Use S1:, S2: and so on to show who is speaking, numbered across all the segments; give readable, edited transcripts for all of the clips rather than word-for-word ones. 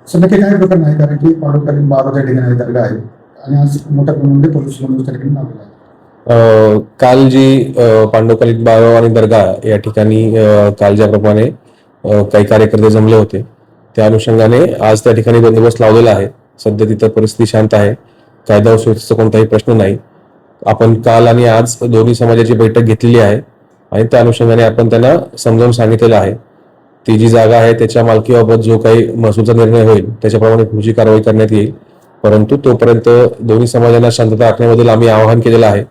S1: असं नक्की काय प्रकरण आहे, कारण की पाडोकालीन बारा त्या ठिकाणी दर्गा आहे आणि आज मोठ्या प्रमाणामध्ये पोलीस बंदोबस्त त्या ठिकाणी लावलेला आहे.
S2: काल जी पांडवकालीन बाराव आणि दर्गा या ठिकाणी काल ज्याप्रमाणे काही कार्यकर्ते जमले होते त्या अनुषंगाने आज त्या ठिकाणी बंदोबस्त लावलेला आहे. सध्या तिथं परिस्थिती शांत आहे, कायदा व सुव्यवस्थेचा कोणताही प्रश्न नाही. आपण काल आणि आज दोन्ही समाजाची बैठक घेतलेली आहे आणि त्या अनुषंगाने आपण त्यांना समजावून सांगितलेलं आहे. ती जी जागा आहे त्याच्या मालकीबाबत जो काही महसूलचा निर्णय होईल त्याच्याप्रमाणे पुढची कारवाई करण्यात येईल. परंतु तोपर्यंत दोन्ही समाजांना शांतता राखण्याबद्दल आम्ही आवाहन केलेलं आहे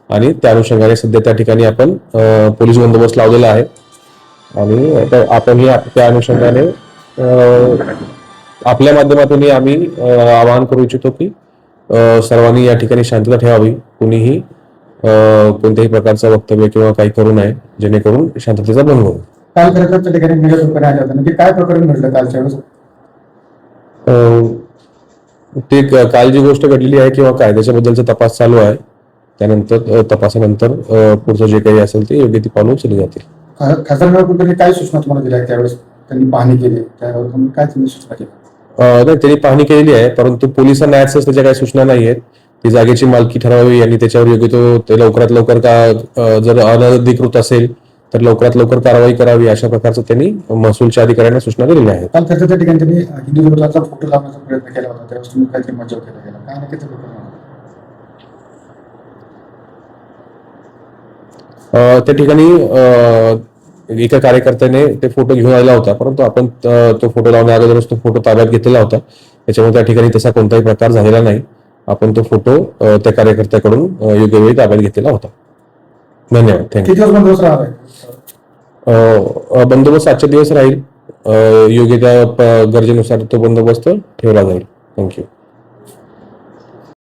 S2: आणि त्या अनुषंगाने सध्या त्या ठिकाणी आपण पोलीस बंदोबस्त लावलेला आहे आणि आपणही त्या अनुषंगाने आपल्या माध्यमातूनही आम्ही आवाहन करू इच्छितो की सर्वांनी या ठिकाणी शांतता ठेवावी. कुणीही कोणत्याही प्रकारचं वक्तव्य किंवा काही करू नये जेणेकरून शांततेचा भंग होईल.
S1: काल खरं तर त्या ठिकाणी निवेदन आले होते, म्हणजे काय प्रकरण घडलं कालच्या वेळेस?
S2: ते काल जी गोष्ट घडलेली आहे किंवा कायद्याच्याबद्दलचा तपास चालू आहे, त्यानंतर तपासानंतर पुढचं जे काही असेल ते योग्य ती पावलं उचलली जातील.
S1: खासदार कुलकर्णी काय सूचना तुम्हाला दिल्या त्यावेळेस? त्यांनी पाहणी केली, त्यावर तुम्ही काय त्यांनी सूचना केली?
S2: नाही, त्यांनी पाहणी केलेली आहे, परंतु पोलिसांना ऍक्सेस त्याच्या काही सूचना नाही आहेत. ती जागेची मालकी ठरवावी आणि त्याच्यावर योग्य तो लवकरात लवकर जर अनधिकृत असेल तर लवकरात लवकर कारवाई करावी अशा प्रकारचं त्यांनी महसूलच्या अधिकाऱ्यांना सूचना दिलेल्या आहेत.
S1: काल त्या ठिकाणी त्यांनी हिंदू विरोधाचा फोटो लावण्याचा प्रयत्न केला होता, त्यावेळेस तुम्ही काहीतरी मज्जाव केला गेला, काय नक्की ते प्रकरण?
S2: त्या ठिकाणी एका कार्यकर्त्याने ते फोटो घेऊन आलेला होता, परंतु आपण तो फोटो लावण्या अगोदरच तो फोटो ताब्यात घेतलेला होता. त्याच्यामुळे त्या ठिकाणी तसा कोणताही प्रकार झालेला नाही. आपण तो फोटो त्या कार्यकर्त्याकडून योग्य वेळी ताब्यात घेतलेला होता. धन्यवाद.
S1: किती दिवस बंदोबस्त राहणार आहे?
S2: बंदोबस्त आजच्या दिवस राहील. योग्य त्या गरजेनुसार तो बंदोबस्त ठेवला जाईल. थँक्यू.